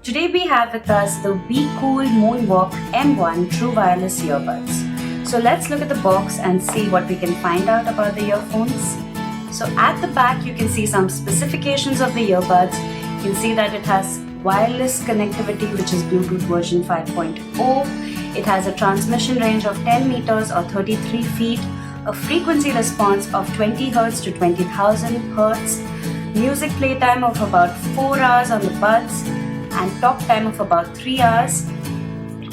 Today we have with us the WeCool Moonwalk M1 True Wireless Earbuds. So let's look at the box and see what we can find out about the earphones. So at the back you can see some specifications of the earbuds. You can see that it has wireless connectivity, which is Bluetooth version 5.0. It has a transmission range of 10 meters or 33 feet, a frequency response of 20 Hz to 20,000 Hz, music playtime of about 4 hours on the buds, and talk time of about 3 hours.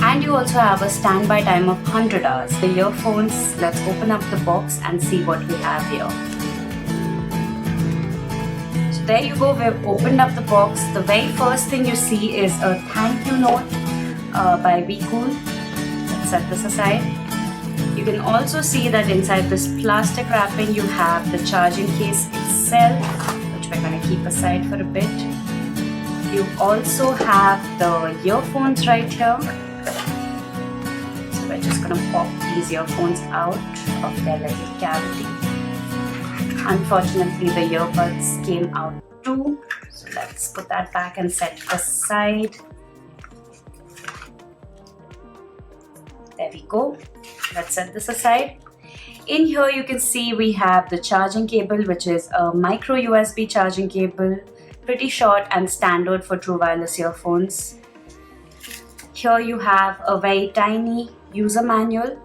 And you also have a standby time of 100 hours. The earphones, let's open up the box and see what we have here. So there you go, we've opened up the box. The very first thing you see is a thank you note by WeCool. Let's set this aside. You can also see that inside this plastic wrapping you have the charging case itself, which we're going to keep aside for a bit. You also have the earphones right here. So we're just going to pop these earphones out of their little cavity. Unfortunately, the earbuds came out too. So let's put that back and set it aside. There we go. Let's set this aside. In here you can see we have the charging cable, which is a micro USB charging cable, pretty short and standard for true wireless earphones. Here you have a very tiny user manual,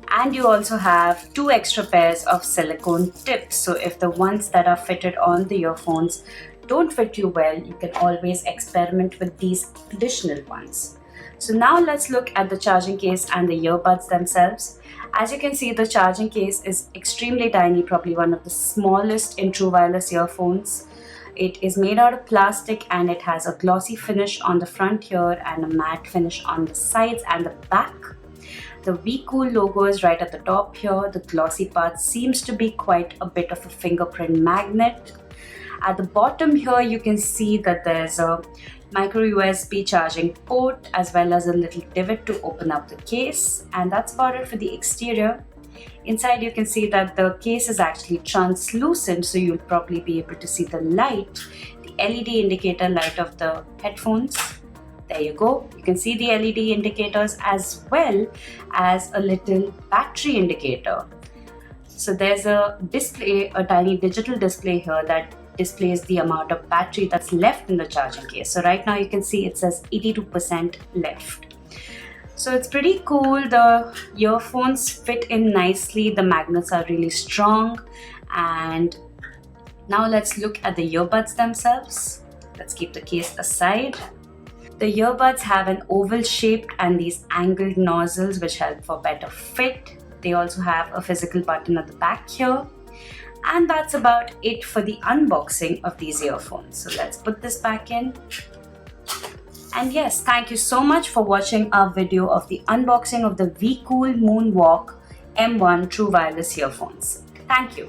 and you also have 2 extra pairs of silicone tips. So if the ones that are fitted on the earphones don't fit you well, you can always experiment with these additional ones. So now let's look at the charging case and the earbuds themselves. As you can see, the charging case is extremely tiny, probably one of the smallest in true wireless earphones. It is made out of plastic and it has a glossy finish on the front here and a matte finish on the sides and the back. The WeCool logo is right at the top here. The glossy part seems to be quite a bit of a fingerprint magnet. At the bottom here you can see that there's a micro USB charging port as well as a little divot to open up the case, and that's about it for the exterior. Inside you can see that the case is actually translucent, so you'll probably be able to see the light, the LED indicator light of the headphones. There you go. You can see the LED indicators as well as a little battery indicator. So there's a display, a tiny digital display here that displays the amount of battery that's left in the charging case. So right now you can see it says 82% left. So it's pretty cool. The earphones fit in nicely. The magnets are really strong. And now let's look at the earbuds themselves. Let's keep the case aside. The earbuds have an oval shape and these angled nozzles which help for better fit. They also have a physical button at the back here. And that's about it for the unboxing of these earphones. So let's put this back in. And yes, thank you so much for watching our video of the unboxing of the WeCool Moonwalk M1 True Wireless Earphones. Thank you.